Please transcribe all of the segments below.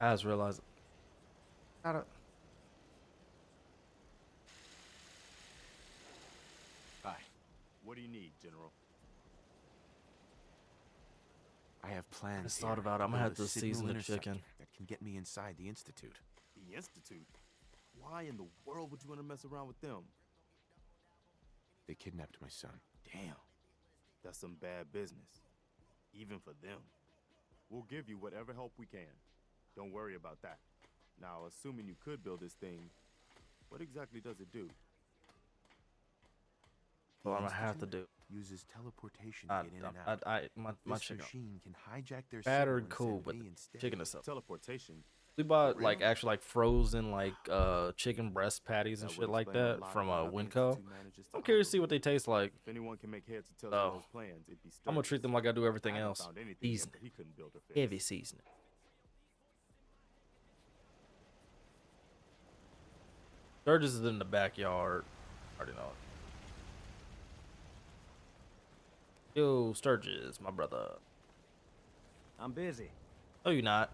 I just realized. I don't. Hi. What do you need, General? I have plans. I just thought about it. I'm gonna have to season the chicken. That can get me inside the Institute. The Institute? Why in the world would you want to mess around with them? They kidnapped my son. Damn. That's some bad business. Even for them. We'll give you whatever help we can. Don't worry about that. Now, assuming you could build this thing, what exactly does it do? Well, I'm gonna have to do. Uses teleportation to get in and out. My This chicken. machine can hijack their Battery signal and cool, send but me instead. chicken itself. Teleportation. We bought For like real? actual like frozen like chicken breast patties and That shit would like explain a that lot from about how the Winco. Institute manages to I'm curious to see operate. what they taste like. If anyone can make heads or tails Oh. of those plans, it'd be I'm gonna treat them like I do everything I haven't else. found anything yet Season, that he couldn't build or fix. heavy seasoning. Sturgis is in the backyard. Already know it. Yo, Sturgis, my brother. I'm busy. Oh, you not?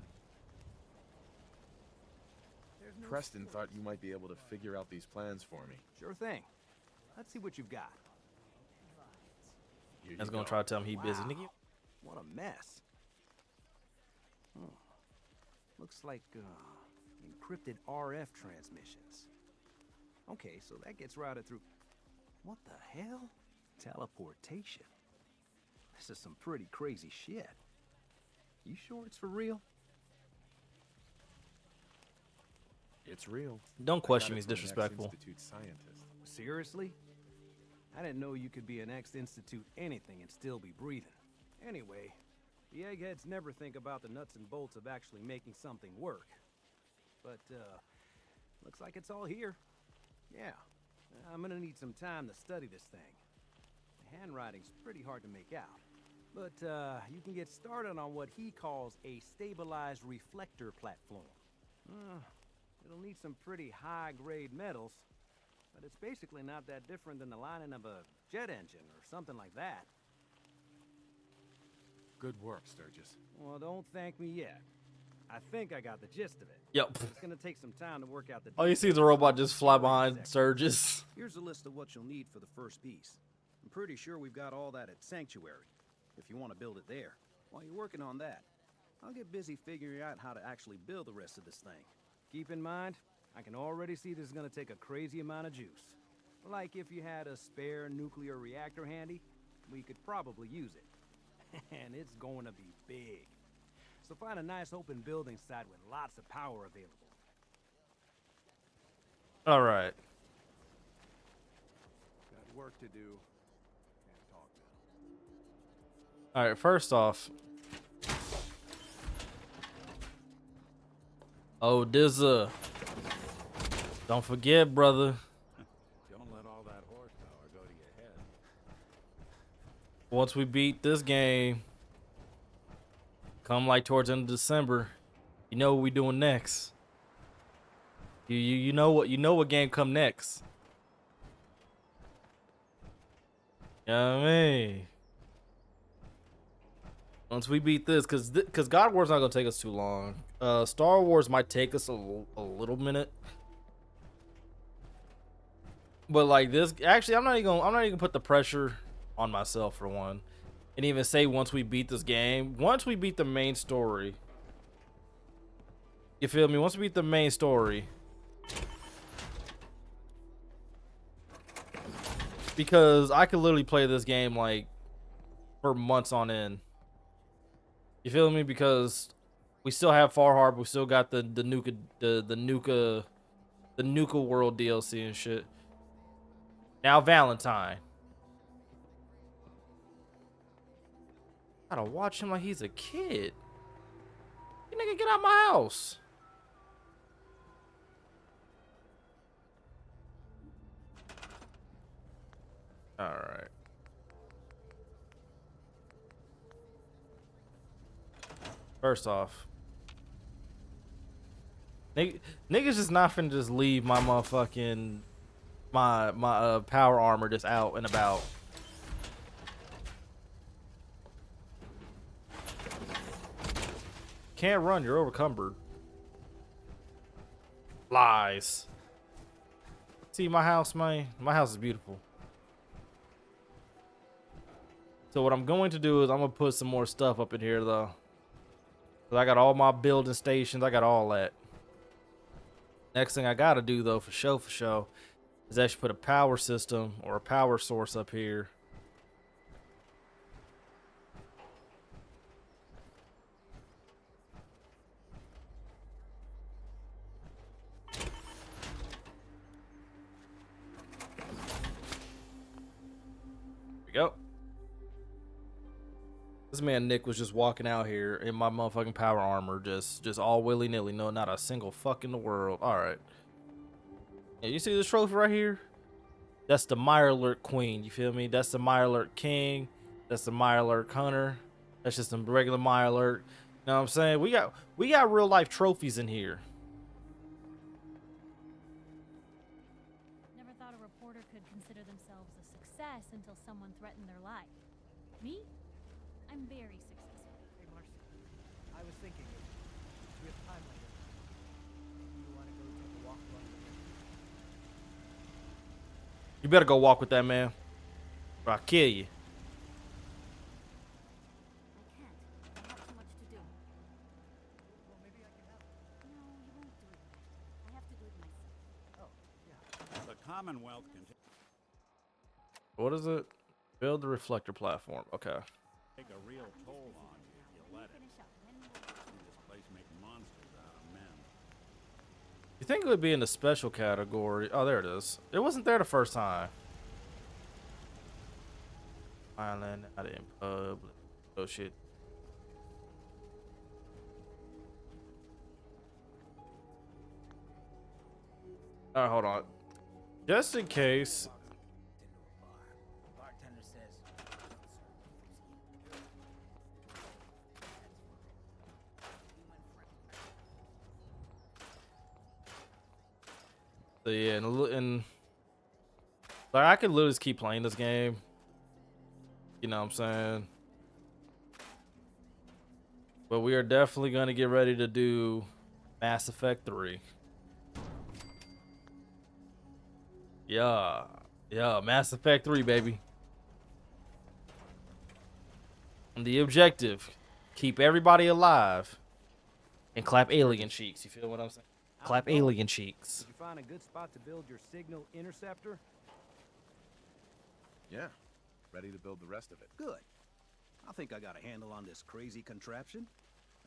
Preston thought you might be able to figure out these plans for me. Sure thing. Let's see what you've got. Here I was you gonna go. try to tell him he busy. Wow. Nigga, What a mess. Hmm. Looks like encrypted RF transmissions. Okay, so that gets routed through. What the hell? Teleportation. This is some pretty crazy shit. You sure it's for real? It's real. don't question me. I He's got it from an disrespectful. ex-Institute scientist. Seriously? I didn't know you could be an ex-institute anything and still be breathing. Anyway, the eggheads never think about the nuts and bolts of actually making something work. But, looks like it's all here. Yeah, I'm gonna need some time to study this thing. The handwriting's pretty hard to make out. But, you can get started on what he calls a stabilized reflector platform. It'll need some pretty high-grade metals, but it's basically not that different than the lining of a jet engine or something like that. Good work, Sturgis. Well, don't thank me yet. I think I got the gist of it. Yep. It's gonna take some time to work out the All you see is a details. robot just fly behind Sturgis. Here's a list of what you'll need for the first piece. I'm pretty sure we've got all that at Sanctuary, if you want to build it there. While you're working on that, I'll get busy figuring out how to actually build the rest of this thing. Keep in mind, I can already see this is gonna take a crazy amount of juice. Like if you had a spare nuclear reactor handy, we could probably use it. And it's going to be big. So find a nice open building site with lots of power available. All right. Got work to do. Can't talk now. All right. First off. Oh, Dizza. Don't forget, brother. Don't let all that horsepower go to your head. Once we beat this game, come like towards the end of December, you know what we doing next. You know what game come next. You know what I mean? Once we beat this, cause God War's not gonna take us too long. Star Wars might take us a little minute. But like this, actually, I'm not even gonna put the pressure on myself for one, and even say once we beat this game, once we beat the main story. You feel me? Once we beat the main story, because I could literally play this game like for months on end. You feel me? Because we still have Far Harbor, we still got the Nuka World DLC and shit. Now Valentine. Gotta watch him like he's a kid. You nigga, get out my house. All right. First off, niggas just not finna just leave my motherfucking my power armor just out and about. Can't run, you're overcumbered. Lies. See my house, man? My house is beautiful. So what I'm going to do is I'm going to put some more stuff up in here, though. 'Cause I got all my building stations. I got all that. Next thing I got to do, though, for show, is actually put a power system or a power source up here. We go. This man Nick was just walking out here in my motherfucking power armor, just all willy nilly. No, not a single fuck in the world. All right. Yeah, you see this trophy right here? That's the Mirelurk Queen. You feel me? That's the Mirelurk King. That's the Mirelurk Hunter. That's just some regular Mirelurk. You know what I'm saying? We got real life trophies in here. Never thought a reporter could consider themselves a success until someone threatened their life. Me? I'm very successful. Hey, Marcy. I was thinking, we have time later. You want to go take a walk along the river? You better go walk with that man, or I'll kill you. I can't. I have too much to do. Well, maybe I can help. No, you won't do it. I have to do it myself. Oh, yeah. The Commonwealth can What is it? Build the reflector platform. Okay. take a real toll on you if you let it. Finish up, then we'll... See this place make monsters out of men. You think it would be in the special category? Oh, there it is. It wasn't there the first time. Island, not in public. Oh shit. All right, hold on. Just in case. Bartender says. So yeah, and like I could literally just keep playing this game. You know what I'm saying? But we are definitely gonna get ready to do Mass Effect 3. Yeah. Yeah, Mass Effect 3, baby. And the objective, keep everybody alive and clap alien cheeks. You feel what I'm saying? Clap How's it going? alien cheeks. Did you find a good spot to build your signal interceptor? Yeah. Ready to build the rest of it. Good. I think I got a handle on this crazy contraption.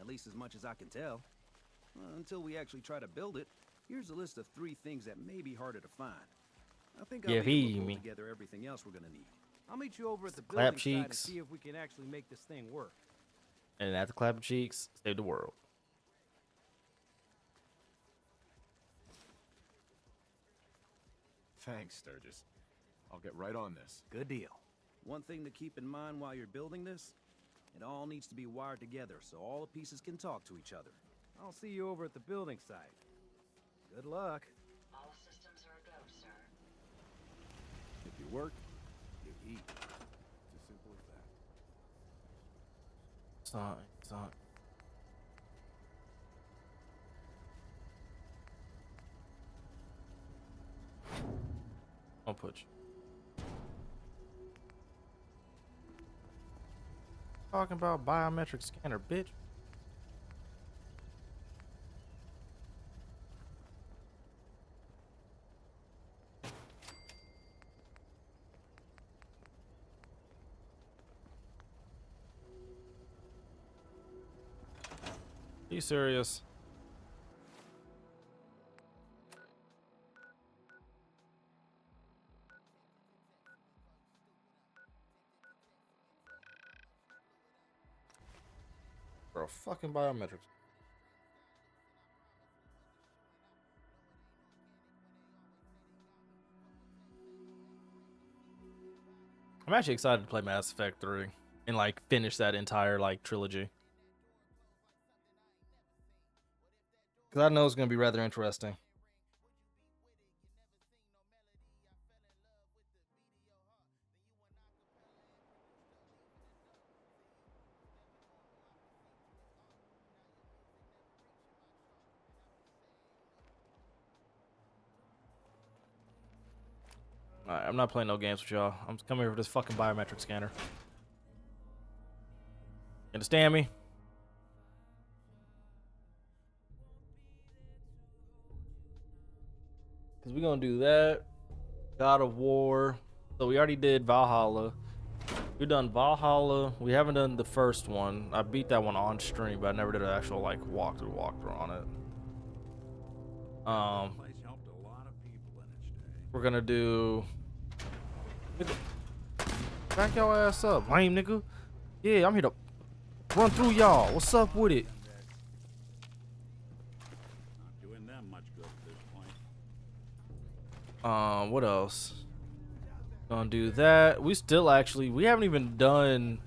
At least as much as I can tell. Until we actually try to build it, here's a list of 3 things that may be harder to find. I think I'll Yeah, be able to he pull me. together everything else we're gonna need. I'll meet you over at the Clap building site and cheeks. see if we can actually make this thing work. And after clapping cheeks, save the world. Thanks, Sturgis. I'll get right on this. Good deal. One thing to keep in mind while you're building this, it all needs to be wired together so all the pieces can talk to each other. I'll see you over at the building site. Good luck. All systems are a go, sir. If you work, you eat. It's as simple as that. Son. I'll put you. Talking about biometric scanner, bitch. Are you serious? Bro, fucking biometrics. I'm actually excited to play Mass Effect 3 and like finish that entire like trilogy. Cause I know it's gonna be rather interesting. Alright, I'm not playing no games with y'all. I'm just coming here for this fucking biometric scanner. Understand me? Because we're going to do that. God of War. So we already did Valhalla. We've done Valhalla. We haven't done the first one. I beat that one on stream, but I never did an actual like walkthrough on it. Place helped a lot of people in its day. We're gonna do. Back your ass up, lame nigga. Yeah, I'm here to run through y'all. What's up with it? Not doing them much good at this point. What else? Gonna do that. We still actually we haven't even done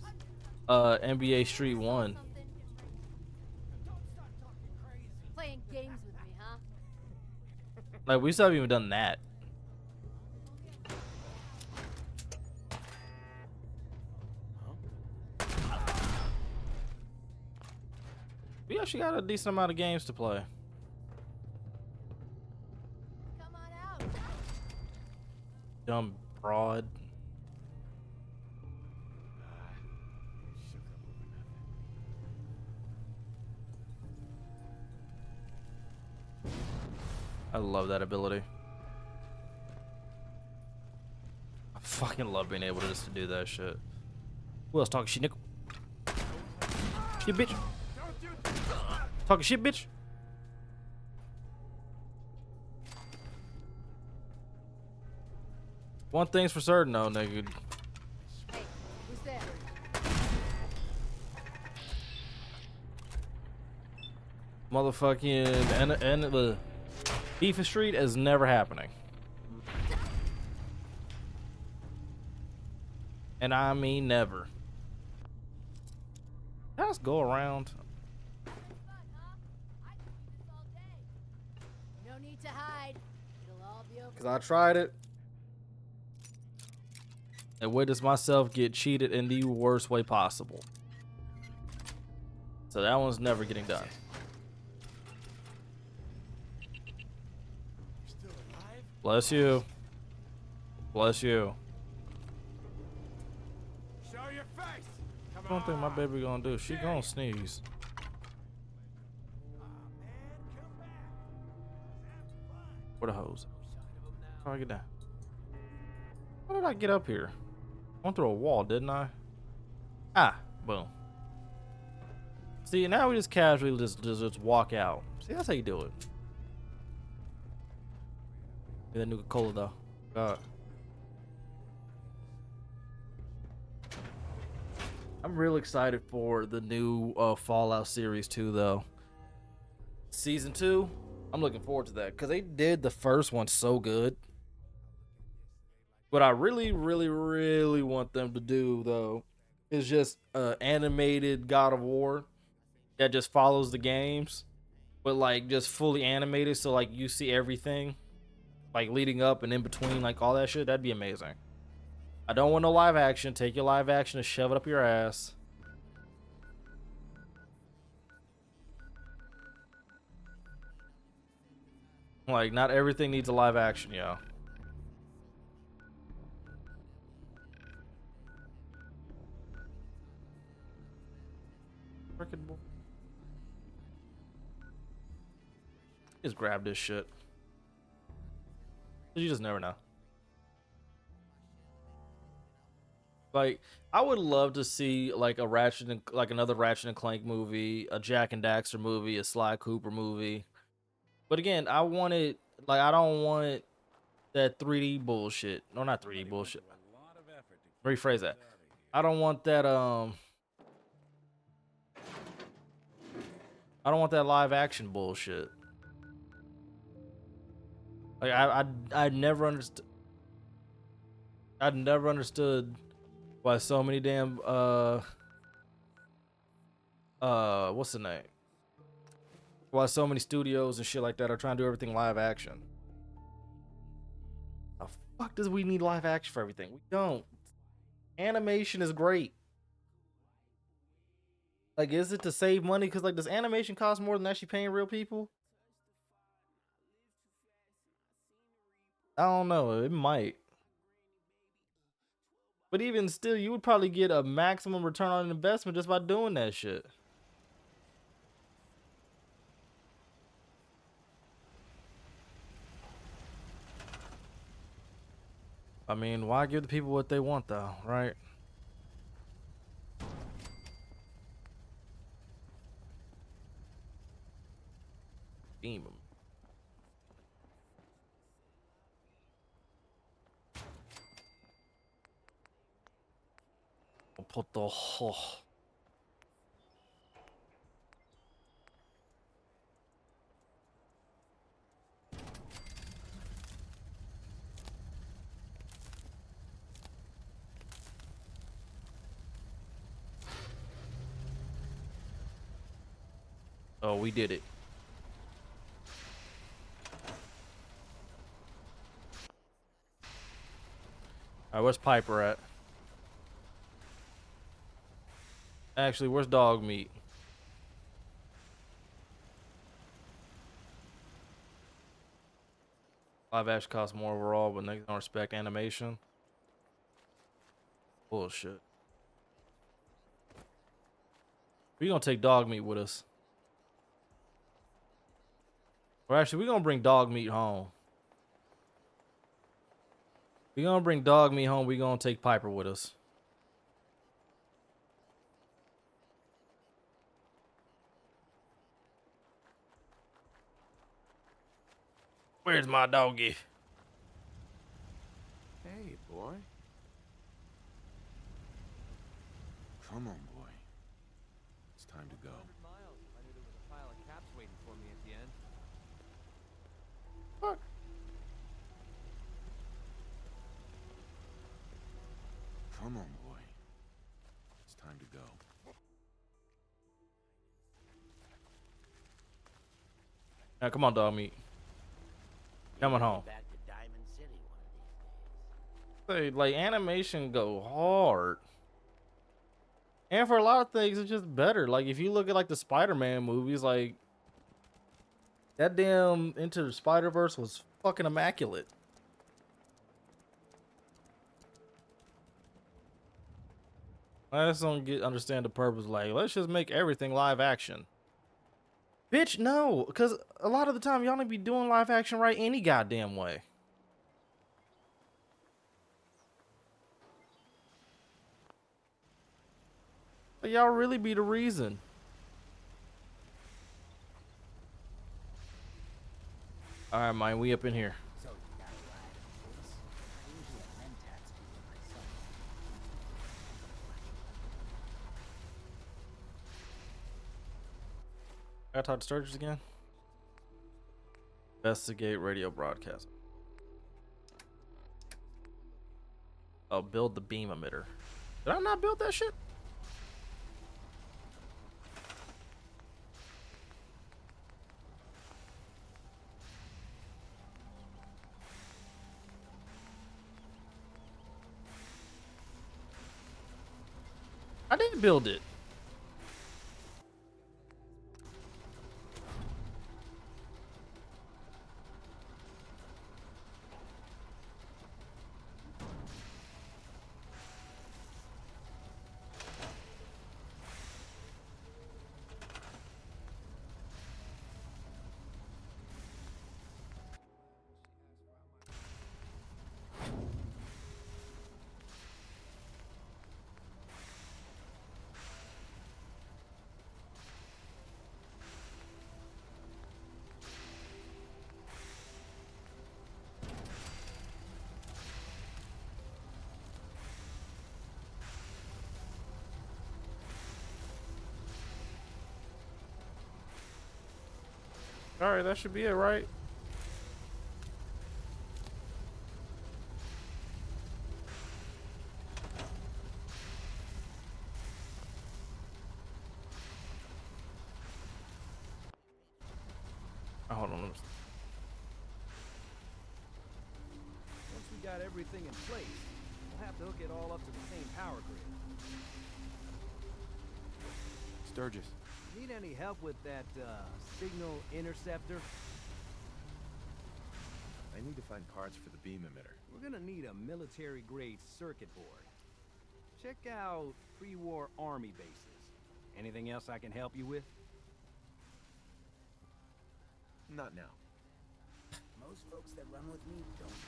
NBA Street 1. Playing games with me, huh? Like we still haven't even done that. We actually got a decent amount of games to play. Come on out. Dumb broad. I love that ability. I fucking love being able to just do that shit. Who else talking shit, nickel? Shit, bitch. Talking shit, bitch. One thing's for certain, though, nigga. Hey, who's there? Motherfucking and the Beef Street is never happening. And I mean never. Let's go around. Fun, huh? I can do this all day. No need to hide. It'll all be over. Cause I tried it and witnessed myself get cheated in the worst way possible. So that one's never getting done. Bless you. Bless you. Show your face. I don't think my baby gonna do. She gonna sneeze. Where the hose? How do I get down? How did I get up here? Went through a wall, didn't I? Ah, boom. See, now we just casually just walk out. See, that's how you do it. Get that Nuka Cola though. God. I'm real excited for the new Fallout series too, though. Season 2, I'm looking forward to that because they did the first one so good. What I really, really, really want them to do though is just animated God of War that just follows the games, but like just fully animated, so like you see everything, like leading up and in between, like all that shit. That'd be amazing. I don't want no live action. Take your live action and shove it up your ass. Like, not everything needs a live action, yo. Frickin' boy. Just grab this shit. You just never know. Like, I would love to see like a Ratchet and like another Ratchet and Clank movie, a Jack and Daxter movie, a Sly Cooper movie. But again, I want it like I don't want that 3D bullshit. No, not 3D bullshit. Rephrase that. I don't want that I don't want that live action bullshit. Like I never understood. I'd never understood why so many damn what's the name? Why so many studios and shit like that are trying to do everything live action. The fuck does we need live action for everything? We don't. Animation is great. Like, is it to save money? Because like, does animation cost more than actually paying real people? I don't know. It might. But even still, you would probably get a maximum return on investment just by doing that shit. I mean, why give the people what they want though, right? Beam 'em. I'll put the Oh, we did it. All right, where's Piper at? Actually, where's dog meat? Live action costs more overall, but they don't respect animation. Bullshit. We gonna take dog meat with us. Or actually, we gonna bring dog meat home. We gonna bring dog meat home. We gonna take Piper with us. Where's my doggy? Hey, boy. Come on, boy. It's time to go. Miles. I knew there was a pile of caps waiting for me at the end. What? Come on, boy. It's time to go. Now, come on, dog meat. Coming home. Back to Diamond City one of these days. Say, like, animation go hard. And for a lot of things, it's just better. Like, if you look at, like, the Spider-Man movies, like, that damn Into the Spider-Verse was fucking immaculate. I just don't understand the purpose. Like, let's just make everything live action. Bitch, no. Because a lot of the time, y'all need to be doing live action right any goddamn way. But y'all really be the reason. All right, man, we up in here. So you got a ride of this? I usually have mentats do it myself. Gotta talk to Sturgis again. Investigate radio broadcast. Oh, build the beam emitter. Did I not build that shit? I didn't build it. All right, that should be it, right? Oh, hold on. Once we got everything in place, we'll have to hook it all up to the same power grid. Sturgis. Need any help with that, signal interceptor? I need to find parts for the beam emitter. We're gonna need a military-grade circuit board. check out pre-war army bases. Anything else I can help you with? Not now. Most folks that run with me don't live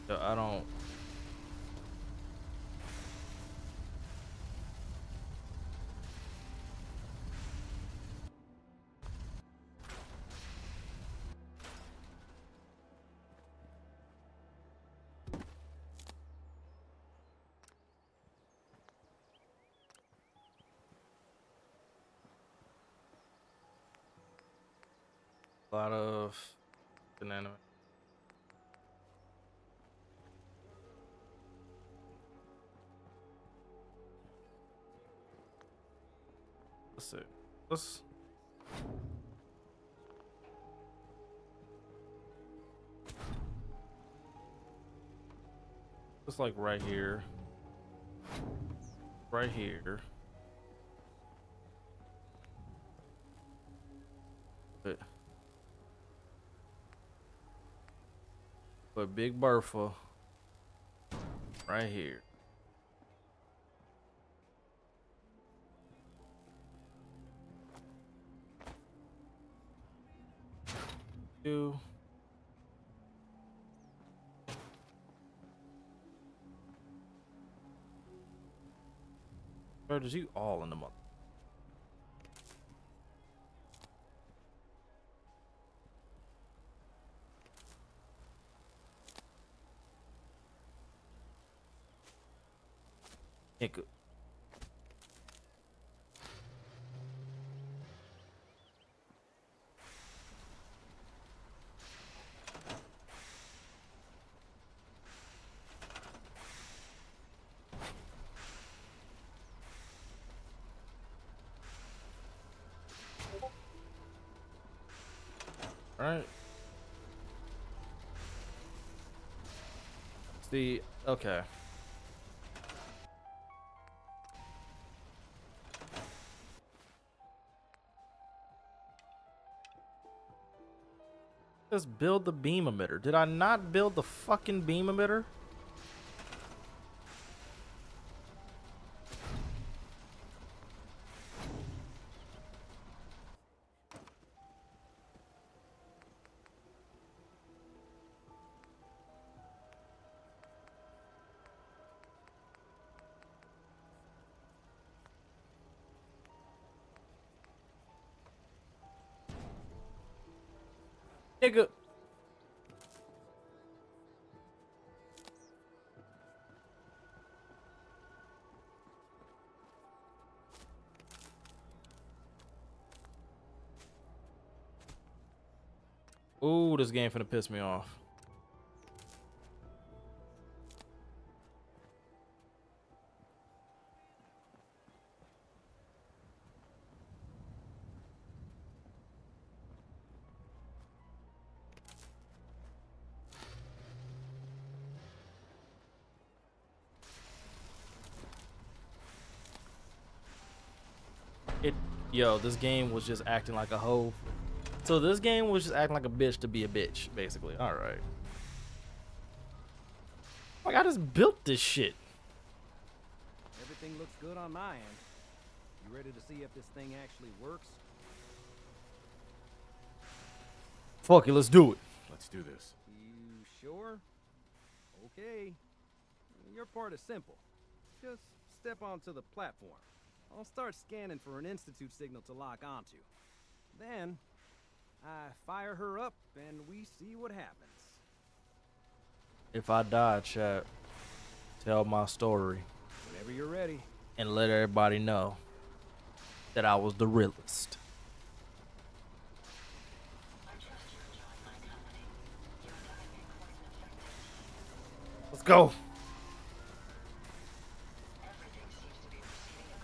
in them. I don't. A lot of banana. Let's see. Let's. Just like right here. Right here. But Big Bertha right here. Two. Or did you all in the month? Good. All right. See, okay. Just build the beam emitter. Did I not build the fucking beam emitter? Nigga. Ooh, this game finna piss me off. Yo, this game was just acting like a hoe. So this game was just acting like a bitch to be a bitch, basically. All right. Like, I just built this shit. Everything looks good on my end. You ready to see if this thing actually works? Fuck it, let's do it. Let's do this. You sure? Okay. Your part is simple. Just step onto the platform. I'll start scanning for an Institute signal to lock onto. Then, I fire her up and we see what happens. If I die, chat, tell my story. Whenever you're ready. And let everybody know that I was the realest. Let's go.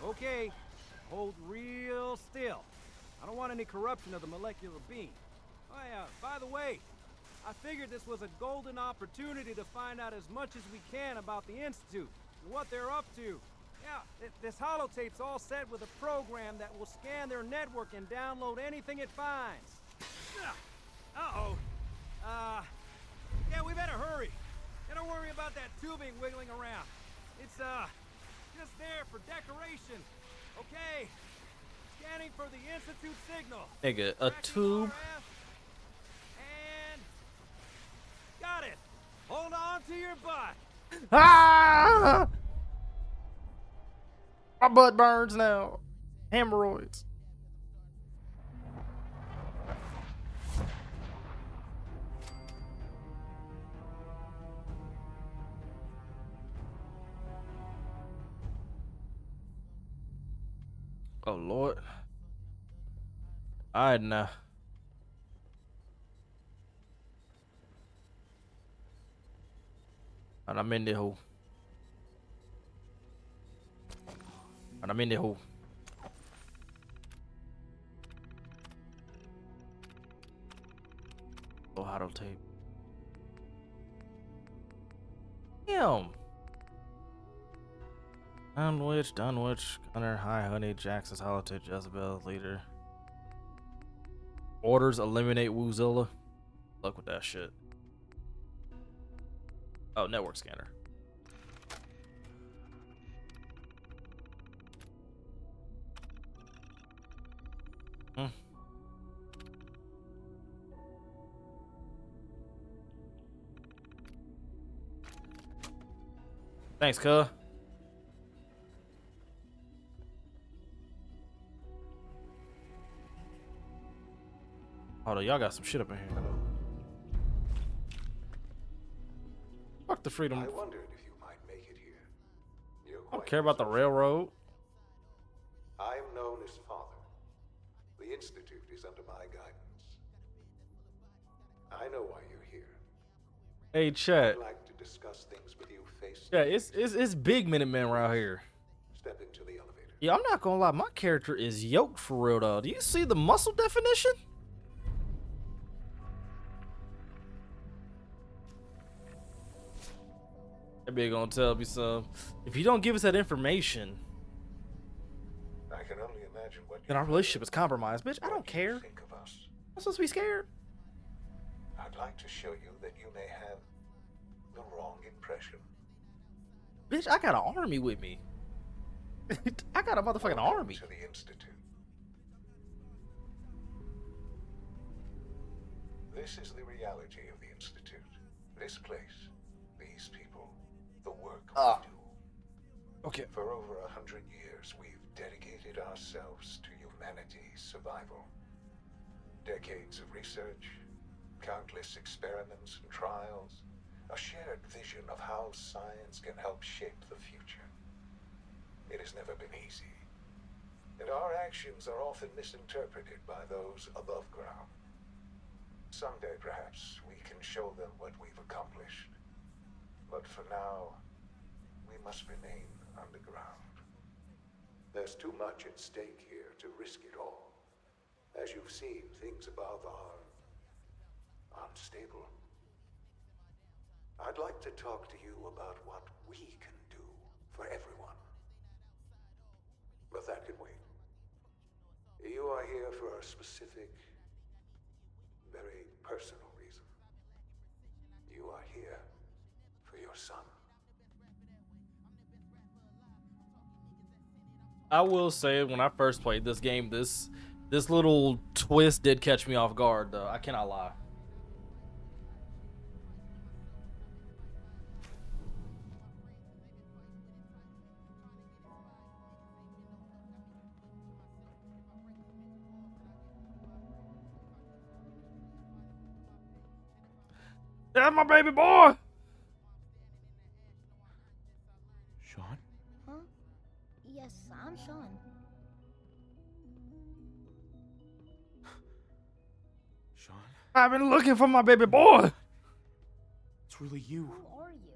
Okay, hold real still. I don't want any corruption of the molecular beam. Oh yeah, by the way, I figured this was a golden opportunity to find out as much as we can about the Institute and what they're up to. Yeah, this holotape's all set with a program that will scan their network and download anything it finds. Uh-oh. Yeah, we better hurry. And don't worry about that tubing wiggling around. It's, just there for decoration. Okay. Scanning for the Institute signal. Nigga, a Tracking tube. RF. And... got it. Hold on to your butt. Ah! My butt burns now. Hemorrhoids. Oh Lord. Alright now. And I'm in the hole. And I'm in the hole. Oh, hot tape. Damn. Dunwich, Gunner, Hi Honey, Jackson's holotape, Jezebel, leader. Orders eliminate Woozilla. Luck with that shit. Oh, network scanner. Thanks, cuh. Hold on, y'all got some shit up in here. Fuck the freedom. I wondered if you might make it here. I don't care about the railroad. I am known as Father. The Institute is under my guidance. I know why you're here. Hey, chat. I'd like to discuss things with you face Yeah, to it's big Minutemen around here. Step into the elevator. Yeah, I'm not gonna lie, my character is yoked for real though. Do you see the muscle definition? That bitch gonna tell me some. If you don't give us that information, I can only imagine what then our relationship is compromised. Bitch, I don't care. think of us. I'm supposed to be scared. I'd like to show you that you may have the wrong impression. Bitch, I got an army with me. I got a motherfucking Welcome army. to the Institute. This is the reality of the Institute. This place, these people, the work we do. Okay. For over 100 years, we've dedicated ourselves to humanity's survival. Decades of research, countless experiments and trials, a shared vision of how science can help shape the future. It has never been easy, and our actions are often misinterpreted by those above ground. Someday, perhaps, we can show them what we've accomplished. But for now, we must remain underground. There's too much at stake here to risk it all. As you've seen, things above are unstable. I'd like to talk to you about what we can do for everyone. But that can wait. You are here for a specific, very personal reason. You are here for your son. I will say, when I first played this game, this little twist did catch me off guard, though. I cannot lie. That's my baby boy. Sean? Huh? Yes, I'm Sean. Sean? I've been looking for my baby boy. It's really you. Who are you?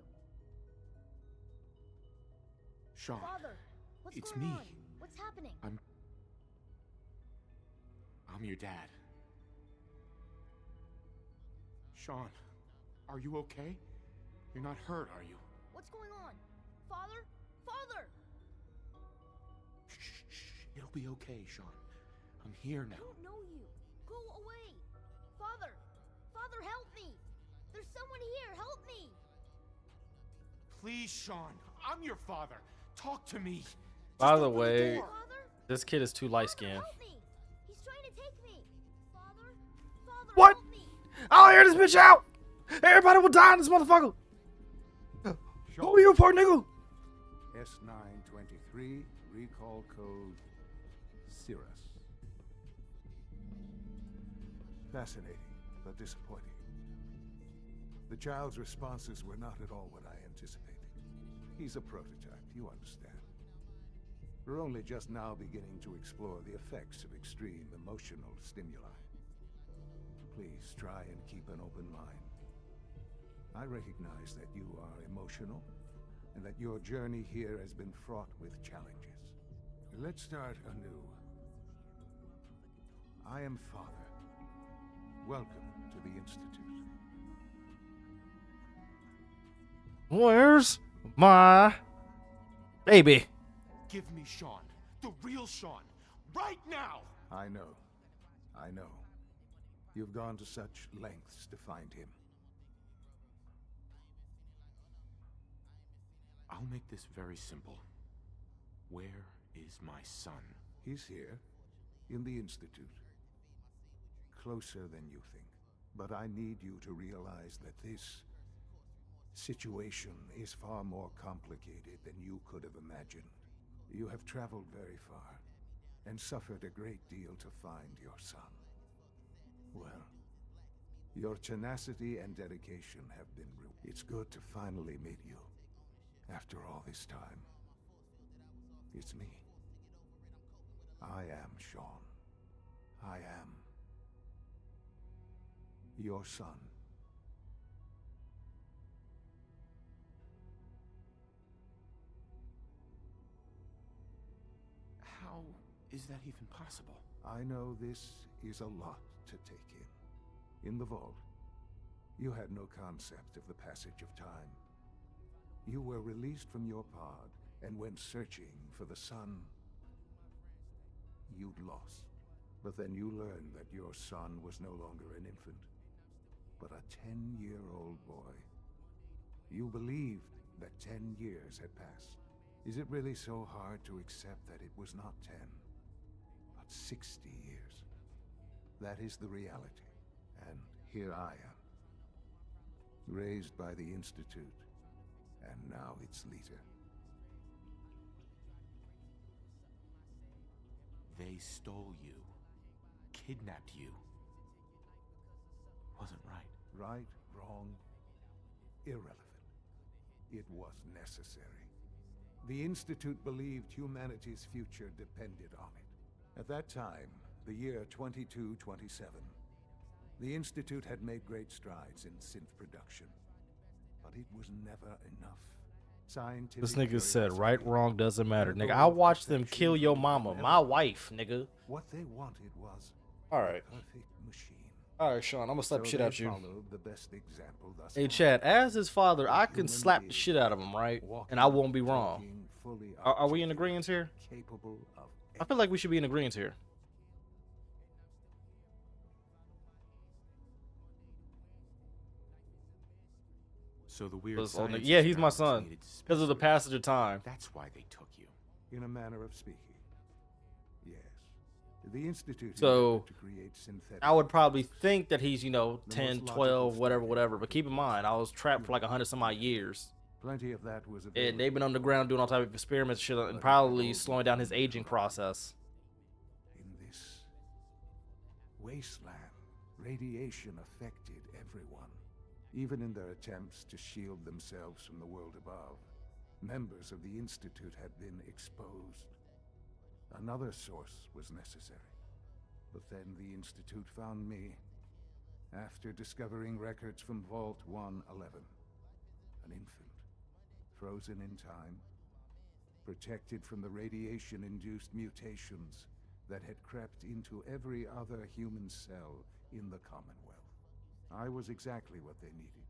Sean. Father, what's It's going me. on? What's happening? I'm your dad. Sean, are you okay? You're not hurt, are you? What's going on? Father? Father! It'll be okay, Sean. I'm here I now. don't know you. Go away. Father! Father, help me! There's someone here. Help me! Please, Sean. I'm your father. Talk to me. By Just the open way, door. Father? this kid is too light Father, skinned. help me! He's trying to take me. Father? Father, What? help me! I'll air this bitch out! Everybody will die in this motherfucker! Who are you, poor nigga? S923, recall code Cirrus. Fascinating, but disappointing. The child's responses were not at all what I anticipated. He's a prototype, you understand. We're only just now beginning to explore the effects of extreme emotional stimuli. Please try and keep an open mind. I recognize that you are emotional, and that your journey here has been fraught with challenges. Let's start anew. I am Father. Welcome to the Institute. Where's my baby? Give me Sean. The real Sean. Right now! I know. I know. You've gone to such lengths to find him. I'll make this very simple. Where is my son? He's here, in the Institute. Closer than you think. But I need you to realize that this situation is far more complicated than you could have imagined. You have traveled very far, and suffered a great deal to find your son. Well, your tenacity and dedication have been real. It's good to finally meet you. After all this time, it's me. I am Sean. I am your son. How is that even possible? I know this is a lot to take in. In the vault, you had no concept of the passage of time. You were released from your pod and went searching for the son you'd lost. But then you learned that your son was no longer an infant, but a 10-year-old boy. You believed that 10 years had passed. Is it really so hard to accept that it was not 10, but 60 years? That is the reality. And here I am, raised by the Institute, and now its leader. They stole you, kidnapped you. Wasn't right. Right, wrong, irrelevant. It was necessary. The Institute believed humanity's future depended on it. At that time, the year 2227, the Institute had made great strides in synth production. But it was never enough. Scientific This nigga said curiosity, right, wrong doesn't matter. Nigga, level I of watched them perfection kill your could mama, never my be. wife, nigga. What they wanted was Alright. a perfect machine. Alright, Sean, I'm gonna slap the shit they out you. followed the best example thus Hey, far. Chad, as his father, I can Human slap the being, shit out of him, right? walking, And I won't be wrong. talking, fully Are we in articulate, agreement here? Capable of I feel like we should be in agreement here. So the weird This old nigga- science yeah, he's my experiments son. needed Because of the special- passage of time. That's why they took you. in a manner of speaking. Yes. The Institute So, endeavored to create synthetic I would probably think that he's, you know, The 10, most 12, logical whatever, starting whatever. But point keep in mind, I was trapped for like 100 some odd years. Plenty of that was And available. they've been underground doing all type of experiments and shit, and probably slowing down his aging process. In this wasteland, radiation affected everyone. Even in their attempts to shield themselves from the world above, members of the Institute had been exposed. Another source was necessary. But then the Institute found me after discovering records from Vault 111. An infant, frozen in time, protected from the radiation-induced mutations that had crept into every other human cell in the Commonwealth. I was exactly what they needed.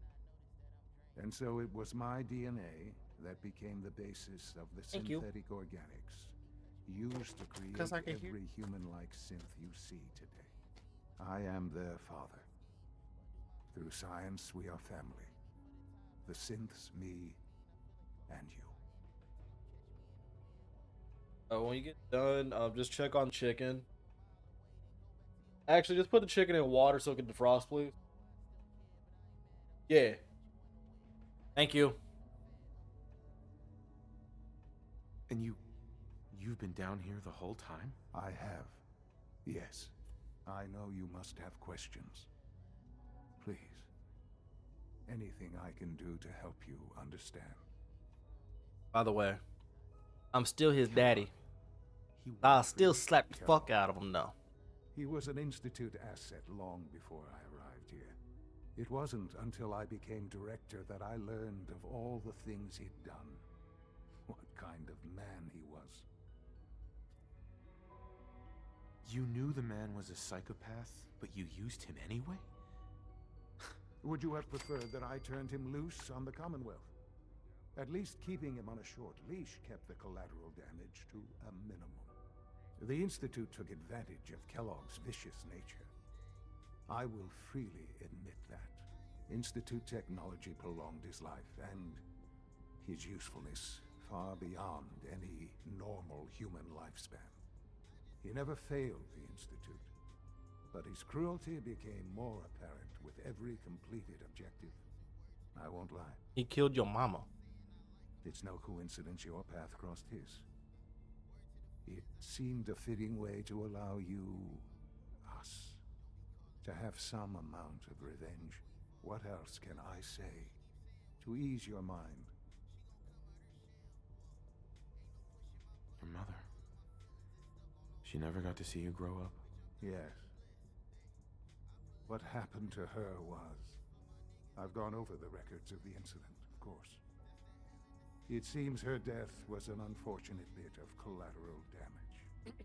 And so it was my DNA that became the basis of the Thank you. synthetic organics used to create 'Cause I can hear- every human-like synth you see today. I am their father. Through science, we are family. The synths, me, and you. When you get done, just check on the chicken. Actually, just put the chicken in water so it can defrost, please. Yeah. Thank you. And you've been down here the whole time? I have. Yes. I know you must have questions. Please. Anything I can do to help you understand. By the way, I'm still his daddy. I'll still slap the fuck out of him, though. He was an Institute asset long before I arrived here. It wasn't until I became director that I learned of all the things he'd done. What kind of man he was. You knew the man was a psychopath, but you used him anyway? Would you have preferred that I turned him loose on the Commonwealth? At least keeping him on a short leash kept the collateral damage to a minimum. The Institute took advantage of Kellogg's vicious nature. I will freely admit that. Institute technology prolonged his life and his usefulness far beyond any normal human lifespan. He never failed the Institute, but his cruelty became more apparent with every completed objective. I won't lie. He killed your mama. It's no coincidence your path crossed his. It seemed a fitting way to allow you, us, to have some amount of revenge. What else can I say to ease your mind? Your mother. She never got to see you grow up? Yes. What happened to her was... I've gone over the records of the incident, of course. It seems her death was an unfortunate bit of collateral damage.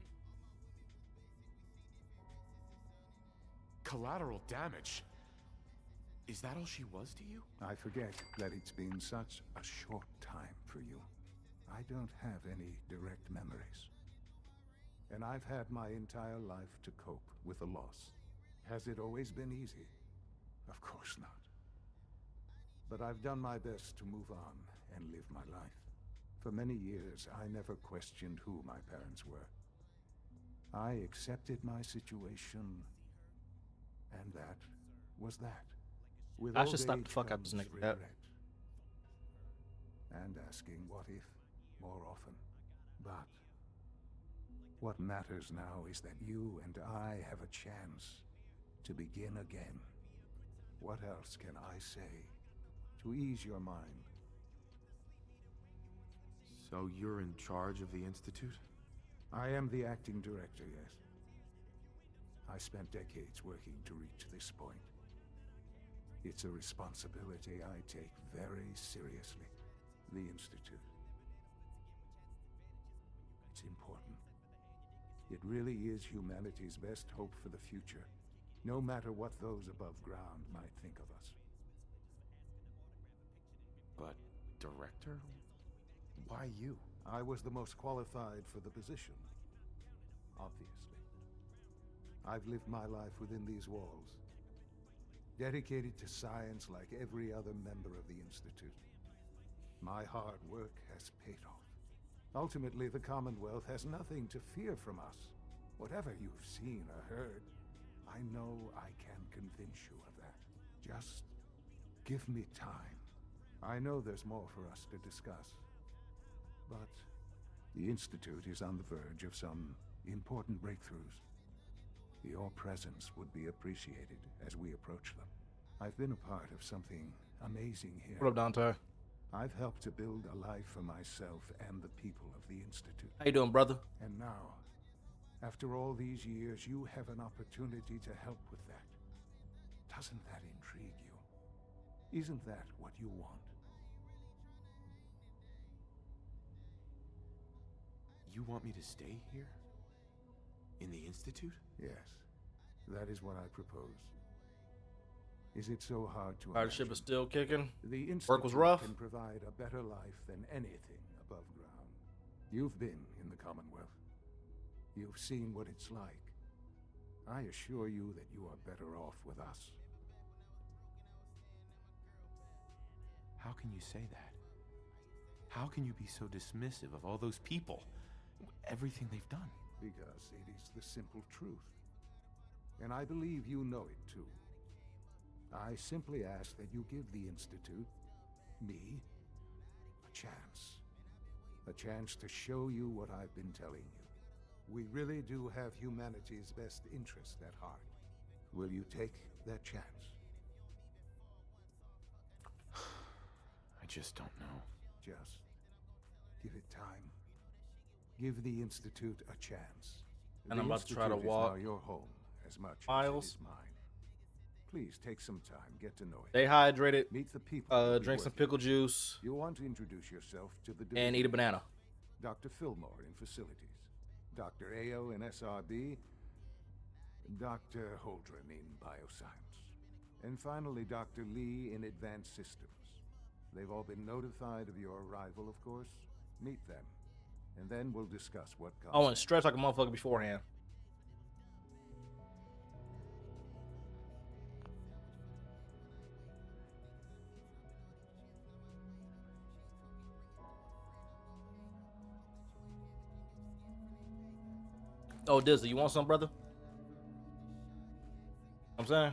Collateral damage? Is that all she was to you? I forget that it's been such a short time for you. I don't have any direct memories. And I've had my entire life to cope with the loss. Has it always been easy? Of course not. But I've done my best to move on and live my life. For many years, I never questioned who my parents were. I accepted my situation, and that was that. With I old should slap the age fuck out this comes nigga. regret. And asking what if more often. But what matters now is that you and I have a chance to begin again. What else can I say to ease your mind? So you're in charge of the Institute? I am the acting director, yes. I spent decades working to reach this point. It's a responsibility I take very seriously. The Institute. It's important. It really is humanity's best hope for the future, no matter what those above ground might think of us. But, director? Why you? I was the most qualified for the position, obviously. I've lived my life within these walls, dedicated to science like every other member of the Institute. My hard work has paid off. Ultimately, the Commonwealth has nothing to fear from us. Whatever you've seen or heard, I know I can convince you of that. Just give me time. I know there's more for us to discuss. But the Institute is on the verge of some important breakthroughs. Your presence would be appreciated as we approach them. I've been a part of something amazing here. What up, Dante? I've helped to build a life for myself and the people of the Institute. How you doing, brother? And now, after all these years, you have an opportunity to help with that. Doesn't that intrigue you? Isn't that what you want? You want me to stay here? In the Institute? Yes. That is what I propose. Is it so hard to Ridership is still kicking. The Institute Work was rough. can provide a better life than anything above ground. You've been in the Commonwealth. You've seen what it's like. I assure you that you are better off with us. How can you say that? How can you be so dismissive of all those people? Everything they've done? Because it is the simple truth. And I believe you know it too. I simply ask that you give the Institute, me, a chance. A chance to show you what I've been telling you. We really do have humanity's best interest at heart. Will you take that chance? I just don't know. Just give it time. Give the Institute a chance. And I'm about to try to Institute walk is now your home as much miles. as it is mine. Please take some time, get to know it. Stay hydrated. Meet the people. Drink some pickle juice. You'll want to introduce yourself to the and eat a banana. Dr. Fillmore in facilities, Dr. Ayo in SRB, Dr. Holdren in bioscience, and finally Dr. Lee in advanced systems. They've all been notified of your arrival, of course. Meet them, and then we'll discuss what comes. I want to stretch like a motherfucker beforehand. Oh, Dizzle, you want some, brother? I'm saying?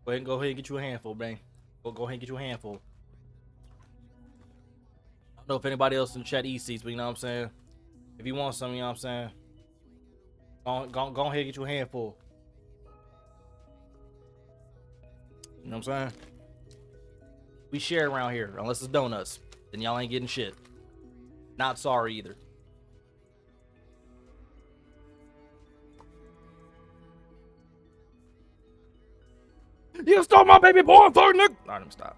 Go ahead and get you a handful, man. Go ahead and get you a handful. I don't know if anybody else in the chat eats these, but you know what I'm saying? If you want some, you know what I'm saying? Go ahead and get you a handful. You know what I'm saying? We share around here, unless it's donuts. Then y'all ain't getting shit. Not sorry either. You stole my baby boy, fuck nigga! Alright, let me stop.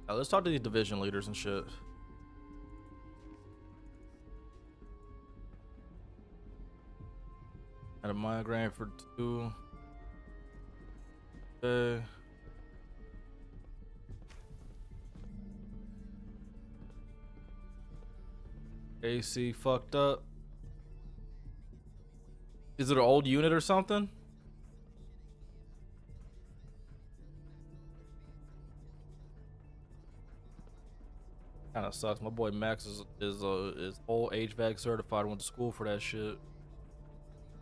Now, let's talk to these division leaders and shit. Got a migraine for 2. Okay. AC fucked up. Is it an old unit or something? Kind of sucks. My boy Max is old HVAC certified. Went to school for that shit.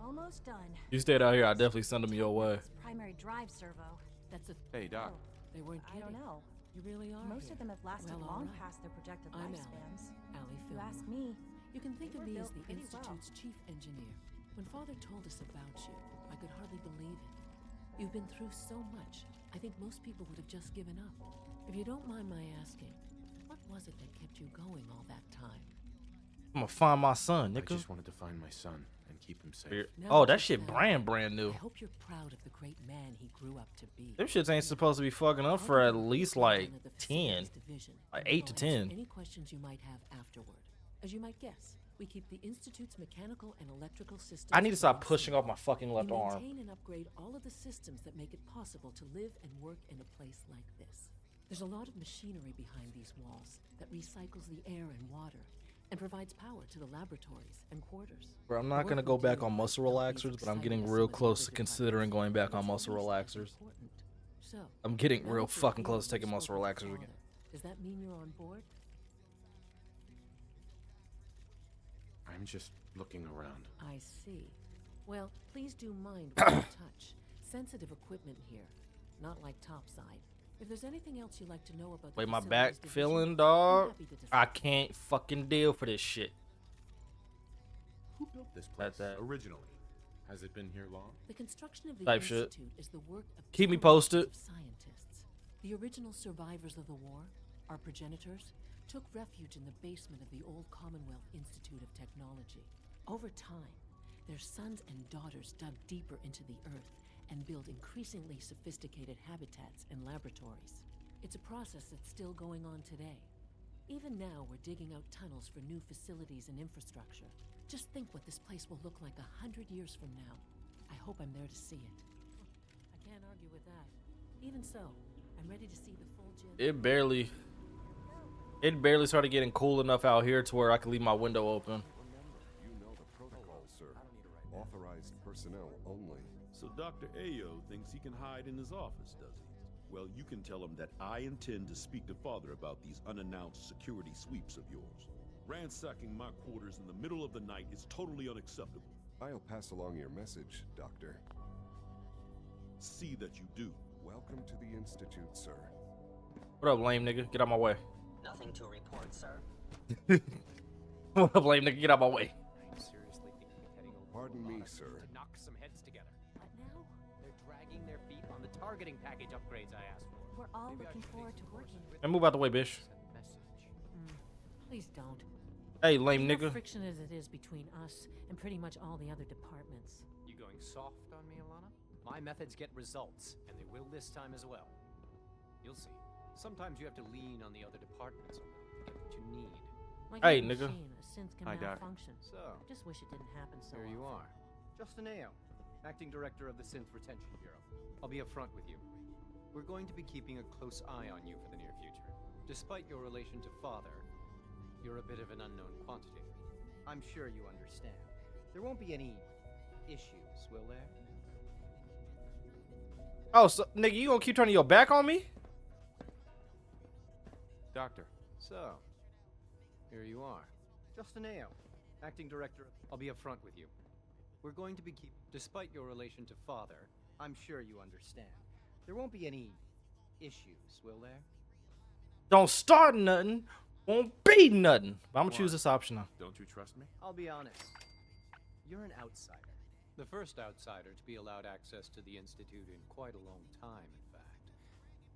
Almost done. You stayed out here, I definitely send him your way. Primary drive servo. That's a. Hey, Doc. They weren't kidding. I don't know. You really are. Most here. of them have lasted Well, long all right. past their projected I'm lifespans. Allie If you Fillmore. ask me, You can think they of were me as built the pretty Institute's chief engineer. When Father told us about you, I could hardly believe it. You've been through so much. I think most people would have just given up. If you don't mind my asking, what was it that kept you going all that time? I'm gonna find my son, I nigga. just wanted to find my son and keep him safe. Oh, that shit brand new. I hope you're proud of the great man he grew up to be. Them shits ain't supposed to be fucking up for at least like 10. Like 8 to 10. Any questions you might have afterward. As you might guess, we keep the Institute's mechanical and electrical systems. I need to stop pushing off my fucking left we arm. maintain and upgrade all of the systems that make it possible to live and work in a place like this. There's a lot of machinery behind these walls that recycles the air and water and provides power to the laboratories and quarters. Bro, I'm not gonna go back on muscle relaxers, but I'm getting real close to considering going back on muscle relaxers. So, I'm getting now real that you're fucking here close to and taking you've muscle spoken to relaxers again. Father, does that mean you're on board? I'm just looking around. I see. Well, please do mind what you touch. Sensitive equipment here, not like topside. If there's anything else you'd like to know about Wait, the my facilities back division, feeling, I'm dog. happy to discuss. I can't fucking deal for this shit. Who built this place That. originally? Has it been here long? The construction of the Type shit. Institute is the work of Keep me generations posted. of scientists. The original survivors of the war, our progenitors, took refuge in the basement of the old Commonwealth Institute of Technology. Over time, their sons and daughters dug deeper into the earth and built increasingly sophisticated habitats and laboratories. It's a process that's still going on today. Even now, we're digging out tunnels for new facilities and infrastructure. Just think what this place will look like 100 years from now. I hope I'm there to see it. I can't argue with that. Even so, I'm ready to see the full gym. It barely started getting cool enough out here to where I could leave my window open. You know the protocol, sir. Authorized personnel only. So Dr. Ayo thinks he can hide in his office, does he? Well, you can tell him that I intend to speak to Father about these unannounced security sweeps of yours. Ransacking my quarters in the middle of the night is totally unacceptable. I'll pass along your message, Doctor. See that you do. Welcome to the Institute, sir. What up, lame nigga? Get out my way. Nothing to report, sir. What up, lame nigga? Get out my way. I'm seriously thinking of heading over Pardon me, sir. to knock some heads together. What now? They're dragging their feet on the targeting package upgrades I asked for. We're all looking forward to working with And move out the way, bitch. Please don't. Hey, lame Enough nigga. friction as it is between us and pretty much all the other departments. You going soft on me, Alana? My methods get results, and they will this time as well. You'll see. Sometimes you have to lean on the other departments to get what you need. Like Hey, any nigga. machine, a synth can Hi, Doc. malfunction. So, Just wish it didn't happen so here you often. are. Justin Ayo, Acting Director of the Synth Retention Bureau. I'll be upfront with you. We're going to be keeping a close eye on you for the near future. Despite your relation to Father, you're a bit of an unknown quantity. I'm sure you understand. There won't be any issues, will there? Oh, so nigga, you gonna keep turning your back on me? Doctor. So, here you are. Justin Ayo, Acting Director. I'll be upfront with you. We're going to be despite your relation to Father, I'm sure you understand. There won't be any issues, will there? Don't start nothing. Won't be nothing. But I'm gonna choose this option now. Don't you trust me? I'll be honest. You're an outsider. The first outsider to be allowed access to the Institute in quite a long time, in fact.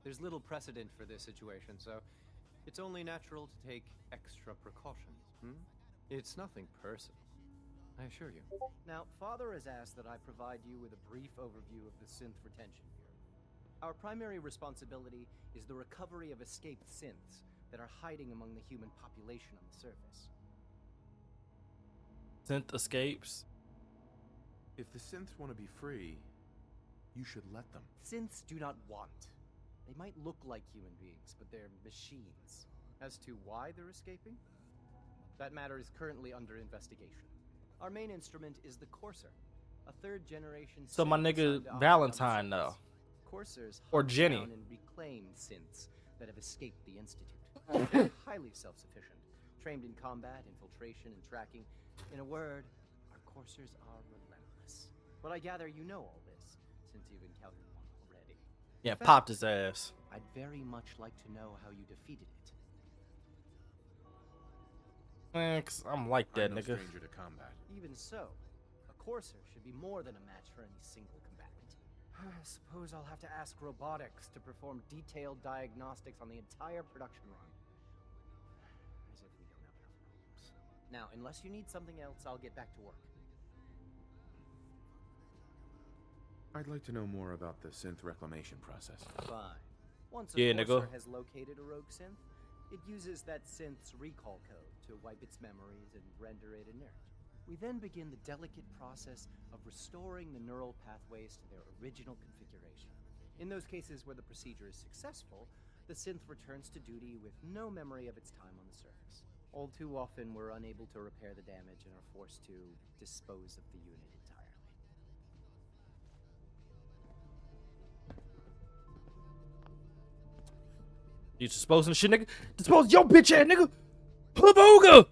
There's little precedent for this situation, so it's only natural to take extra precautions, It's nothing personal, I assure you. Now, Father has asked that I provide you with a brief overview of the Synth Retention Bureau. Our primary responsibility is the recovery of escaped synths that are hiding among the human population on the surface. Synth escapes. If the synths want to be free, you should let them. Synths do not want. They might look like human beings, but they're machines. As to why they're escaping, that matter is currently under investigation. Our main instrument is the Courser, a third-generation. So my nigga Valentine though. Coursers Or hunt Jenny. down and reclaim synths that have escaped the Institute. They're highly self-sufficient, trained in combat, infiltration, and tracking. In a word, our Coursers are relentless. But I gather you know all this, since you've encountered one already. Yeah, In fact, popped his ass. I'd very much like to know how you defeated it. Man, 'cause I'm like that, I'm no nigga. stranger to combat. Even so, a Courser should be more than a match for any single combatant. I suppose I'll have to ask robotics to perform detailed diagnostics on the entire production run. As if we don't have enough problems. Now, unless you need something else, I'll get back to work. I'd like to know more about the synth reclamation process. Fine. Once a Yeah, Courser nigga. has located a rogue synth, it uses that synth's recall code to wipe its memories and render it inert. We then begin the delicate process of restoring the neural pathways to their original configuration. In those cases where the procedure is successful, the synth returns to duty with no memory of its time on the surface. All too often, we're unable to repair the damage and are forced to dispose of the unit entirely. You disposing of shit, nigga? Dispose your bitch ass, nigga. Pabooga!